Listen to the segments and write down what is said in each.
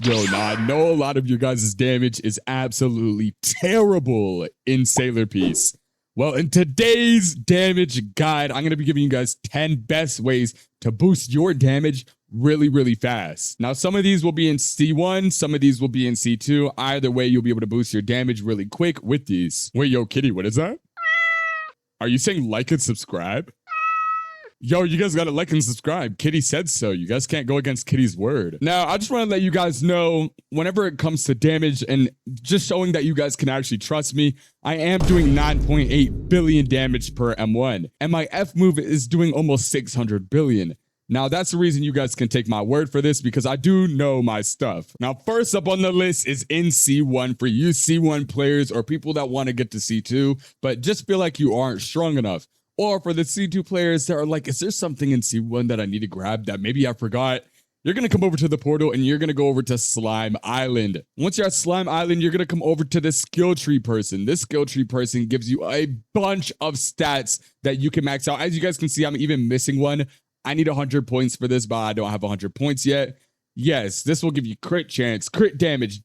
Yo, now I know a lot of your guys' damage is absolutely terrible in Sailor Piece. Well, in today's damage guide, I'm going to be giving you guys 10 best ways to boost your damage really, really fast. Now, some of these will be in C1, some of these will be in C2. Either way, you'll be able to boost your damage really quick with these. Wait, yo, Kitty, what is that? Are you saying like and subscribe? Yo, you guys gotta like and subscribe. Kitty said so. You guys can't go against Kitty's word. Now, I just want to let you guys know, whenever it comes to damage and just showing that you guys can actually trust me, I am doing 9.8 billion damage per M1. And my F move is doing almost 600 billion. Now, that's the reason you guys can take my word for this, because I do know my stuff. Now, first up on the list is in C1 for you C1 players or people that want to get to C2, but just feel like you aren't strong enough. Or for the C2 players that are like, is there something in C1 that I need to grab that maybe I forgot? You're going to come over to the portal and you're going to go over to Slime Island. Once you're at Slime Island, you're going to come over to the skill tree person. This skill tree person gives you a bunch of stats that you can max out. As you guys can see, I'm even missing one. I need 100 points for this, but I don't have 100 points yet. Yes, this will give you crit chance, crit damage,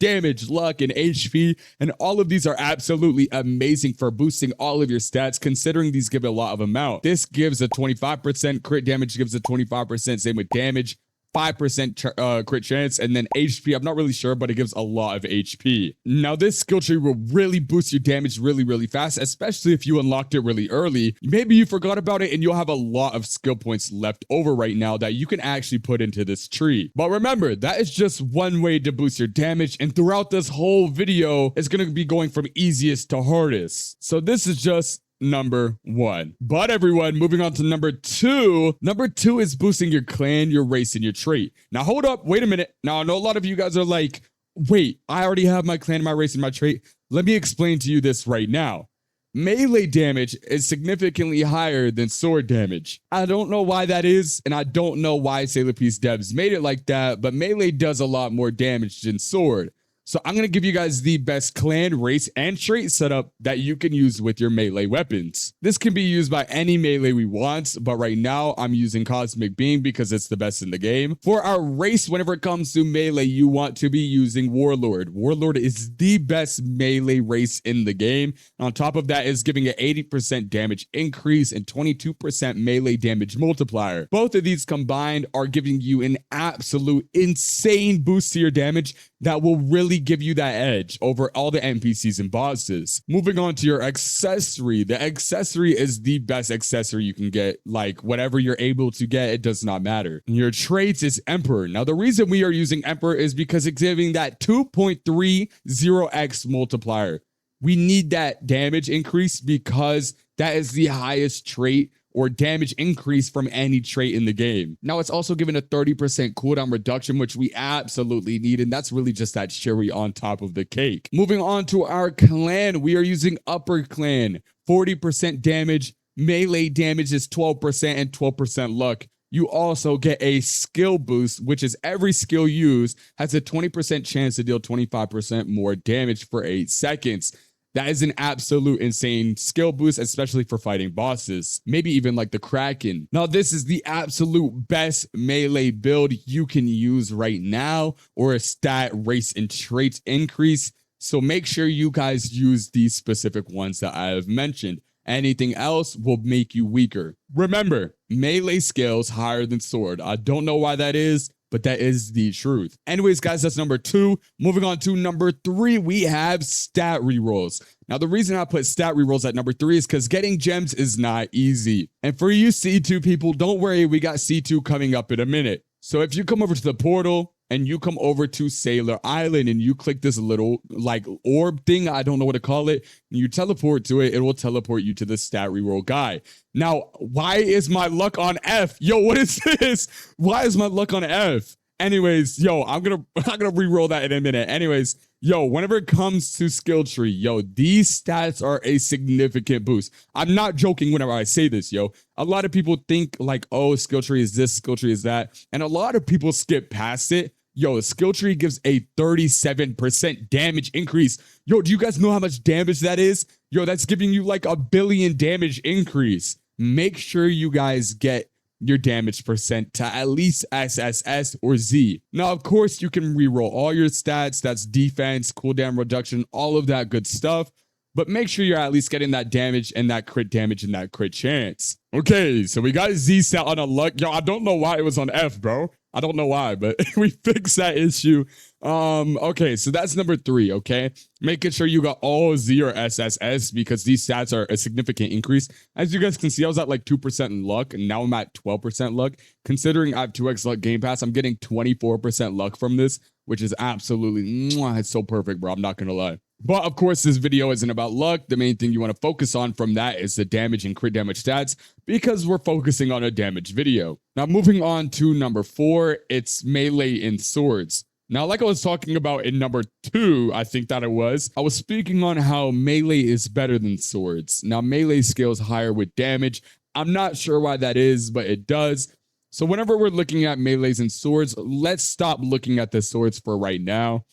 luck, and HP, and all of these are absolutely amazing for boosting all of your stats, considering these give a lot of amount. This gives a 25%, crit damage gives a 25%, same with damage, 5% crit chance, and then HP, I'm not really sure, but it gives a lot of HP. Now, this skill tree will really boost your damage really, really fast, especially if you unlocked it really early. Maybe you forgot about it and you'll have a lot of skill points left over right now that you can actually put into this tree. But remember, that is just one way to boost your damage, and throughout this whole video, it's going to be going from easiest to hardest. So this is just number one. But everyone, moving on to number two. Number two is boosting your clan, your race, and your trait. Now hold up, wait a minute. Now I know a lot of you guys are like, wait, I already have my clan, my race, and my trait. Let me explain to you this right now. Melee damage is significantly higher than sword damage. I don't know why that is, and I don't know why Sailor Piece devs made it like that, but melee does a lot more damage than sword. So I'm going to give you guys the best clan, race, and trait setup that you can use with your melee weapons. This can be used by any melee we want, but right now I'm using Cosmic Beam because it's the best in the game. For our race, whenever it comes to melee, you want to be using Warlord. Warlord is the best melee race in the game. And on top of that is giving an 80% damage increase and 22% melee damage multiplier. Both of these combined are giving you an absolute insane boost to your damage that will really give you that edge over all the NPCs and bosses. Moving on to your accessory. The accessory is the best accessory you can get. Like, whatever you're able to get, it does not matter. Your traits is Emperor. Now, the reason we are using Emperor is because it's giving that 2.30x multiplier. We need that damage increase because that is the highest trait or damage increase from any trait in the game. Now, it's also given a 30% cooldown reduction, which we absolutely need, and that's really just that cherry on top of the cake. Moving on to our clan, we are using Upper Clan. 40% damage, melee damage is 12% and 12% luck. You also get a skill boost, which is every skill used has a 20% chance to deal 25% more damage for 8 seconds. That is an absolute insane skill boost, especially for fighting bosses, maybe even like the Kraken. Now, this is the absolute best melee build you can use right now, or a stat, race, and traits increase. So make sure you guys use these specific ones that I have mentioned. Anything else will make you weaker. Remember, melee scales higher than sword. I don't know why that is, but that is the truth. Anyways, guys, that's number two. Moving on to number three, we have stat rerolls. Now, the reason I put stat rerolls at number three is because getting gems is not easy. And for you C2 people, don't worry, we got C2 coming up in a minute. So if you come over to the portal and you come over to Sailor Island and you click this little like orb thing, I don't know what to call it, and you teleport to it, it will teleport you to the stat reroll guy. Now, why is my luck on F? Yo, what is this? Why is my luck on F? Anyways, yo, I'm gonna reroll that in a minute. Anyways, yo, whenever it comes to skill tree, yo, these stats are a significant boost. I'm not joking whenever I say this, yo. A lot of people think like, oh, skill tree is this, skill tree is that, and a lot of people skip past it. Yo, the skill tree gives a 37% damage increase. Yo, do you guys know how much damage that is? Yo, that's giving you like a billion damage increase. Make sure you guys get your damage percent to at least SSS or Z. Now, of course, you can reroll all your stats. That's defense, cooldown reduction, all of that good stuff. But make sure you're at least getting that damage and that crit damage and that crit chance. Okay, so we got Z set on a luck. Yo, I don't know why it was on F, bro. I don't know why, but we fixed that issue. Okay, so that's number 3, okay? Making sure you got all Z or SSS because these stats are a significant increase. As you guys can see, I was at like 2% in luck, and now I'm at 12% luck. Considering I have 2x luck game pass, I'm getting 24% luck from this, which is absolutely, it's so perfect, bro. I'm not gonna lie. But of course, this video isn't about luck. The main thing you want to focus on from that is the damage and crit damage stats because we're focusing on a damage video. Now, moving on to number 4, it's melee and swords. Now, like I was talking about in number 2, I think that I was speaking on how melee is better than swords. Now, melee scales higher with damage. I'm not sure why that is, but it does. So whenever we're looking at melees and swords, let's stop looking at the swords for right now.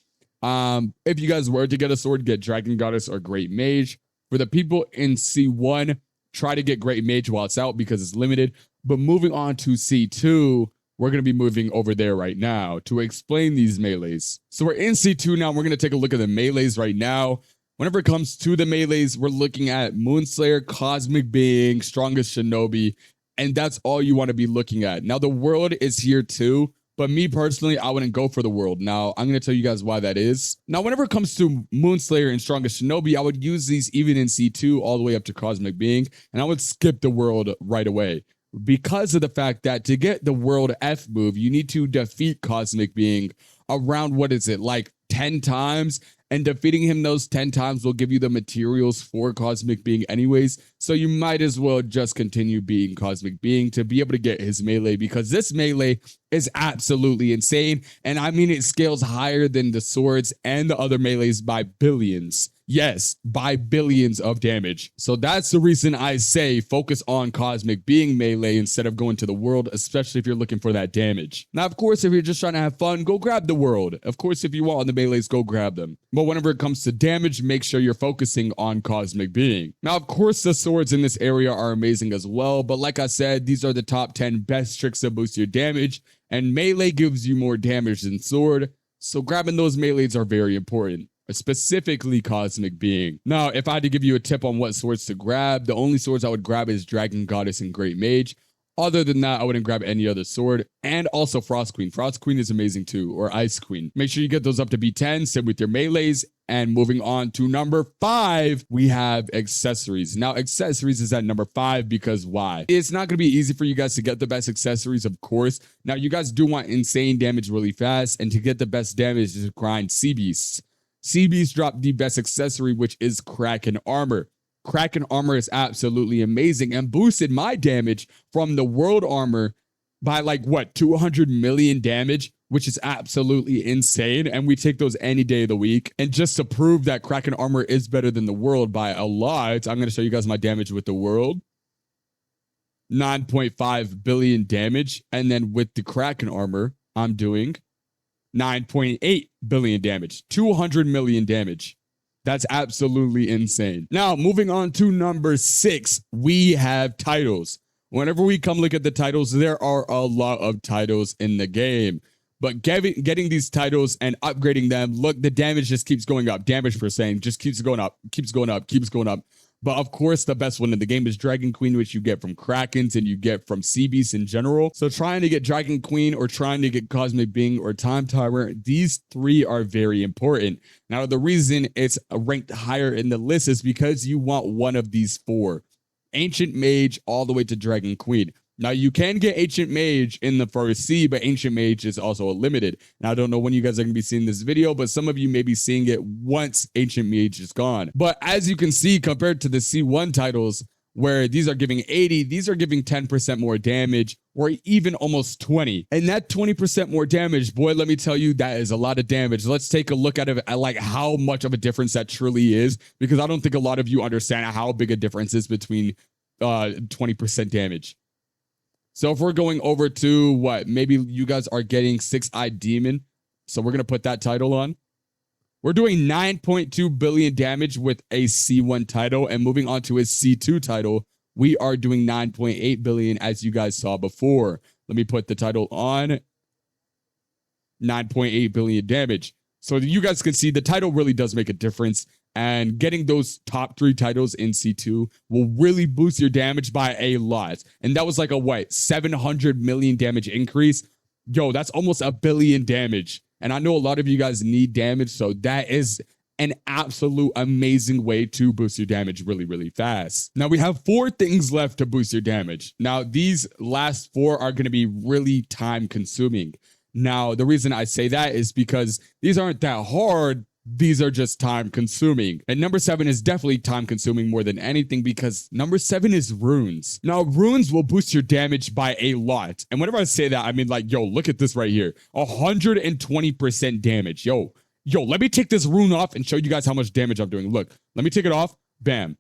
If you guys were to get a sword, get Dragon Goddess or Great Mage. For the people in C1, try to get Great Mage while it's out because it's limited. But moving on to C2, we're going to be moving over there right now to explain these melees. So we're in C2 now. We're going to take a look at the melees right now. Whenever it comes to the melees, we're looking at Moonslayer, Cosmic Being, Strongest Shinobi, and that's all you want to be looking at. Now, the world is here too. But me personally, I wouldn't go for the world. Now, I'm going to tell you guys why that is. Now, whenever it comes to Moonslayer and Strongest Shinobi, I would use these even in C2 all the way up to Cosmic Being, and I would skip the world right away. Because of the fact that to get the world F move, you need to defeat Cosmic Being around, what is it, like 10 times? And defeating him those 10 times will give you the materials for Cosmic Being anyways. So you might as well just continue being Cosmic Being to be able to get his melee, because this melee is absolutely insane. And I mean, it scales higher than the swords and the other melees by billions. Yes, by billions of damage. So that's the reason I say focus on Cosmic Being melee instead of going to the world, especially if you're looking for that damage. Now, of course, if you're just trying to have fun, go grab the world. Of course, if you want on the melees, go grab them. But whenever it comes to damage, make sure you're focusing on Cosmic Being. Now, of course, the swords in this area are amazing as well. But like I said, these are the top 10 best tricks to boost your damage. And melee gives you more damage than sword. So grabbing those melees are very important. Specifically Cosmic Being. Now, if I had to give you a tip on what swords to grab, the only swords I would grab is Dragon Goddess and Great Mage. Other than that, I wouldn't grab any other sword. And also Frost Queen. Frost Queen is amazing too, or Ice Queen. Make sure you get those up to B10, same with your melees. And moving on to number 5, we have accessories. Now, accessories is at number 5 because why? It's not going to be easy for you guys to get the best accessories, of course. Now, you guys do want insane damage really fast, and to get the best damage is grind Sea Beasts. Sea Beast dropped the best accessory, which is Kraken Armor. Kraken Armor is absolutely amazing and boosted my damage from the World Armor by like, what, 200 million damage, which is absolutely insane. And we take those any day of the week. And just to prove that Kraken Armor is better than the World by a lot, I'm going to show you guys my damage with the World. 9.5 billion damage. And then with the Kraken Armor, I'm doing 9.8 billion damage, 200 million damage. That's absolutely insane. Now, moving on to number 6, we have titles. Whenever we come look at the titles, there are a lot of titles in the game. But getting these titles and upgrading them, look, the damage just keeps going up. Damage percent just keeps going up, keeps going up, keeps going up. But of course, the best one in the game is Dragon Queen, which you get from Krakens and you get from Sea Beasts in general. So trying to get Dragon Queen or trying to get Cosmic Being or Time Tower, these 3 are very important. Now, the reason it's ranked higher in the list is because you want one of these 4. Ancient Mage all the way to Dragon Queen. Now, you can get Ancient Mage in the first C, but Ancient Mage is also a limited. Now, I don't know when you guys are going to be seeing this video, but some of you may be seeing it once Ancient Mage is gone. But as you can see, compared to the C1 titles, where these are giving 80, these are giving 10% more damage, or even almost 20. And that 20% more damage, boy, let me tell you, that is a lot of damage. Let's take a look at it, at like how much of a difference that truly is, because I don't think a lot of you understand how big a difference is between 20% damage. So if we're going over to what, maybe you guys are getting Six-Eyed Demon. So we're going to put that title on. We're doing 9.2 billion damage with a C1 title, and moving on to his C2 title, we are doing 9.8 billion as you guys saw before. Let me put the title on. 9.8 billion damage. So you guys can see the title really does make a difference, and getting those top 3 titles in C2 will really boost your damage by a lot. And that was like a what, 700 million damage increase. Yo, that's almost a billion damage. And I know a lot of you guys need damage, so that is an absolute amazing way to boost your damage really, really fast. Now we have 4 things left to boost your damage. Now these last 4 are going to be really time consuming. Now, the reason I say that is because these aren't that hard. These are just time consuming. And number 7 is definitely time consuming more than anything, because number 7 is runes. Now, runes will boost your damage by a lot. And whenever I say that, I mean like, yo, look at this right here. 120% damage. Yo, let me take this rune off and show you guys how much damage I'm doing. Look, let me take it off. Bam.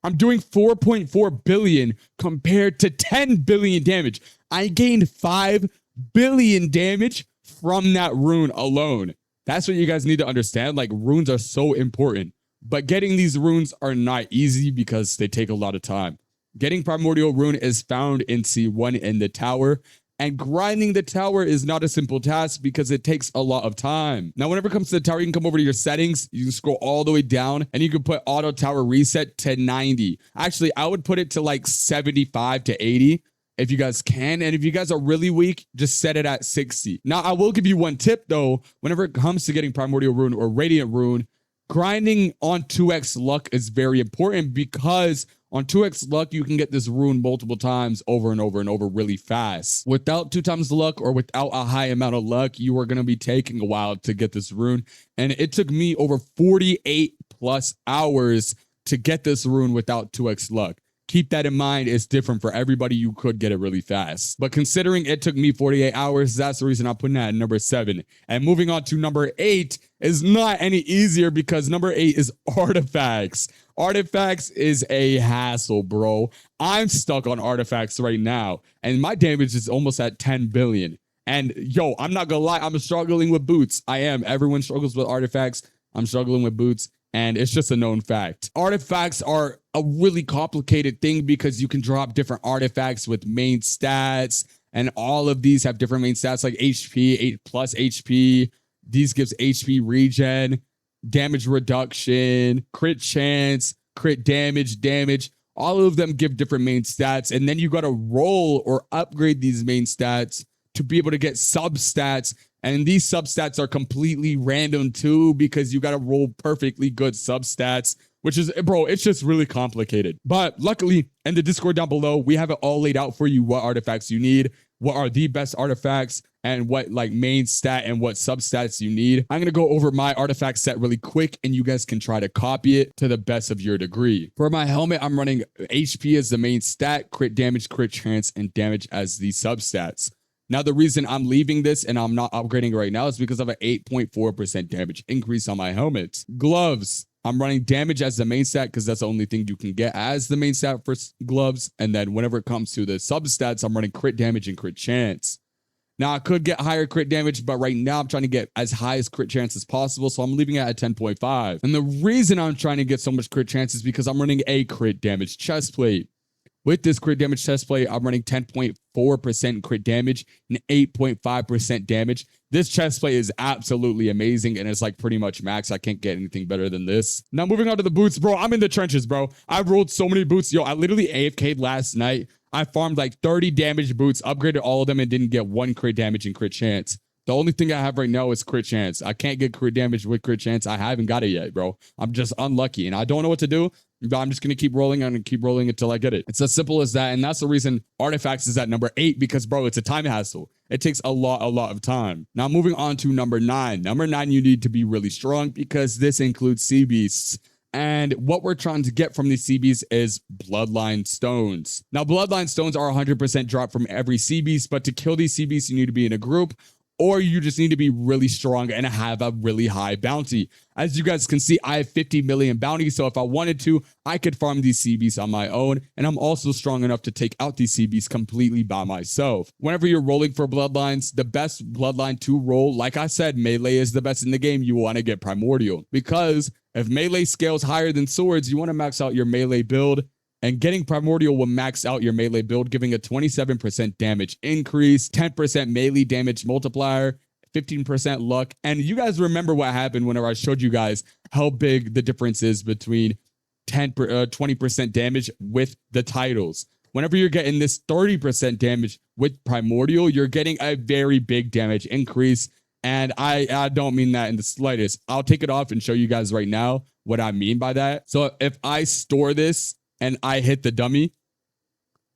I'm doing 4.4 billion compared to 10 billion damage. I gained 5 billion damage from that rune alone. That's what you guys need to understand. Like, runes are so important, but getting these runes are not easy because they take a lot of time. Getting primordial rune is found in C1 in the tower, and grinding the tower is not a simple task because it takes a lot of time. Now, whenever it comes to the tower, you can come over to your settings, you can scroll all the way down, and you can put auto tower reset to 90. Actually, I would put it to like 75 to 80. If you guys can, and if you guys are really weak, just set it at 60. Now, I will give you one tip though. Whenever it comes to getting primordial rune or radiant rune, grinding on 2x luck is very important, because on 2x luck, you can get this rune multiple times over and over and over really fast. Without 2 times the luck, or without a high amount of luck, you are going to be taking a while to get this rune. And it took me over 48 plus hours to get this rune without 2x luck. Keep that in mind. It's different for everybody. You could get it really fast. But considering it took me 48 hours, that's the reason I'm putting that at number 7. And moving on to number 8 is not any easier, because number 8 is artifacts. Artifacts is a hassle, bro. I'm stuck on artifacts right now, and my damage is almost at 10 billion. And yo, I'm not gonna lie, I'm struggling with boots. I am. Everyone struggles with artifacts. I'm struggling with boots. And it's just a known fact. Artifacts are a really complicated thing because you can drop different artifacts with main stats, and all of these have different main stats like HP, 8 plus HP. These gives HP regen, damage reduction, crit chance, crit damage. All of them give different main stats, and then you got to roll or upgrade these main stats to be able to get substats. And these substats are completely random too, because you got to roll perfectly good substats, which is, bro, it's just really complicated. But luckily, in the Discord down below, we have it all laid out for you, what artifacts you need, what are the best artifacts, and what like main stat and what substats you need. I'm going to go over my artifact set really quick, and you guys can try to copy it to the best of your degree. For my helmet, I'm running HP as the main stat, crit damage, crit chance, and damage as the substats. Now, the reason I'm leaving this and I'm not upgrading right now is because of an 8.4% damage increase on my helmet. Gloves, I'm running damage as the main stat because that's the only thing you can get as the main stat for gloves. And then whenever it comes to the substats, I'm running crit damage and crit chance. Now, I could get higher crit damage, but right now I'm trying to get as high as crit chance as possible, so I'm leaving it at 10.5. And the reason I'm trying to get so much crit chance is because I'm running a crit damage chest plate. With this crit damage chest plate, I'm running 10.4% crit damage and 8.5% damage. This chest plate is absolutely amazing, and it's like pretty much max. I can't get anything better than this. Now, moving on to the boots, bro. I'm in the trenches, bro. I rolled so many boots. Yo, I literally AFK'd last night. I farmed like 30 damage boots, upgraded all of them, and didn't get 1 crit damage and crit chance. The only thing I have right now is crit chance. I can't get crit damage with crit chance. I haven't got it yet, bro. I'm just unlucky, and I don't know what to do. But I'm just going to keep rolling and keep rolling until I get it. It's as simple as that. And that's the reason artifacts is at number 8, because, bro, it's a time hassle. It takes a lot of time. Now, moving on to number 9. Number 9, you need to be really strong because this includes sea beasts. And what we're trying to get from these sea beasts is bloodline stones. Now, bloodline stones are 100% drop from every sea beast, but to kill these sea beasts, you need to be in a group, or you just need to be really strong and have a really high bounty. As you guys can see, I have 50 million bounty, so if I wanted to, I could farm these sea beasts on my own, and I'm also strong enough to take out these sea beasts completely by myself. Whenever you're rolling for bloodlines, the best bloodline to roll, like I said, melee is the best in the game. You want to get primordial, because if melee scales higher than swords, you want to max out your melee build, And getting Primordial will max out your melee build, giving a 27% damage increase, 10% melee damage multiplier, 15% luck. And you guys remember what happened whenever I showed you guys how big the difference is between 20% damage with the titles. Whenever you're getting this 30% damage with Primordial, you're getting a very big damage increase. And I don't mean that in the slightest. I'll take it off and show you guys right now what I mean by that. So if I store this and I hit the dummy,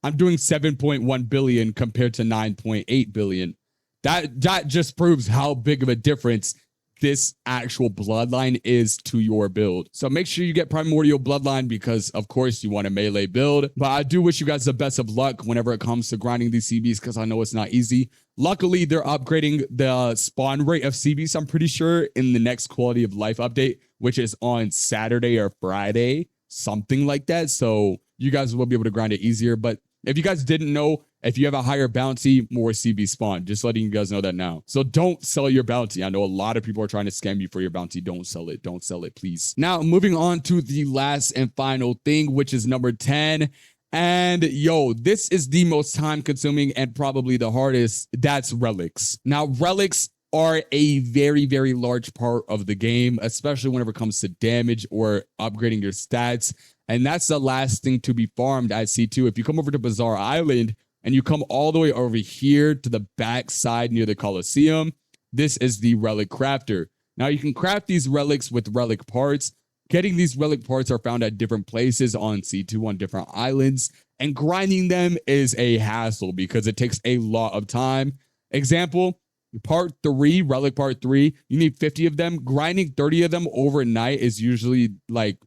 I'm doing 7.1 billion compared to 9.8 billion. That just proves how big of a difference this actual bloodline is to your build. So make sure you get Primordial Bloodline because, of course, you want a melee build. But I do wish you guys the best of luck whenever it comes to grinding these CBs because I know it's not easy. Luckily, they're upgrading the spawn rate of CBs, I'm pretty sure, in the next quality of life update, which is on Saturday or Friday, something like that. So you guys will be able to grind it easier. But if you guys didn't know, if you have a higher bounty, more CB spawn. Just letting you guys know that now. So don't sell your bounty. I know a lot of people are trying to scam you for your bounty. Don't sell it. Don't sell it, please. Now, moving on to the last and final thing, which is number 10. And yo, this is the most time consuming and probably the hardest. That's relics. Now, relics are a very, very large part of the game, especially whenever it comes to damage or upgrading your stats. And that's the last thing to be farmed at C2. If you come over to Bazaar Island and you come all the way over here to the back side near the Coliseum, this is the relic crafter. Now you can craft these relics with relic parts. Getting these relic parts are found at different places on C2 on different islands, and grinding them is a hassle because it takes a lot of time. Example, part 3, relic part 3, you need 50 of them. Grinding 30 of them overnight is usually like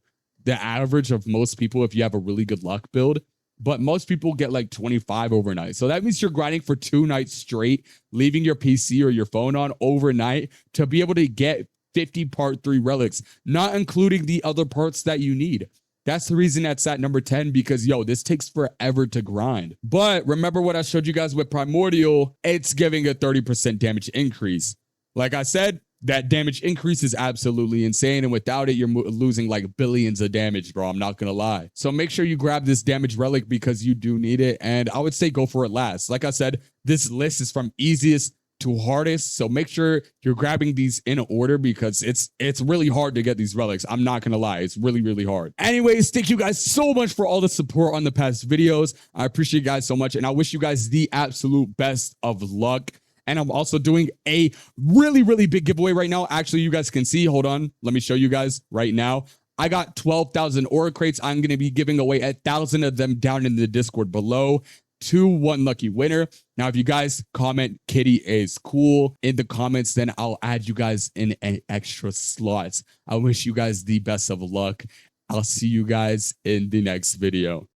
the average of most people if you have a really good luck build. But most people get like 25 overnight. So that means you're grinding for 2 nights straight, leaving your PC or your phone on overnight to be able to get 50 part 3 relics, not including the other parts that you need. That's the reason that's at number 10 because, yo, this takes forever to grind. But remember what I showed you guys with Primordial, it's giving a 30% damage increase. Like I said, that damage increase is absolutely insane. And without it, you're losing like billions of damage, bro. I'm not going to lie. So make sure you grab this damage relic because you do need it. And I would say go for it last. Like I said, this list is from easiest to hardest. So make sure you're grabbing these in order because it's really hard to get these relics. I'm not going to lie. It's really, really hard. Anyways, thank you guys so much for all the support on the past videos. I appreciate you guys so much. And I wish you guys the absolute best of luck. And I'm also doing a really, really big giveaway right now. Actually, you guys can see. Hold on. Let me show you guys right now. I got 12,000 aura crates. I'm going to be giving away 1,000 of them down in the Discord below to one lucky winner. Now, if you guys comment Kitty is cool in the comments, then I'll add you guys in an extra slots. I wish you guys the best of luck. I'll see you guys in the next video.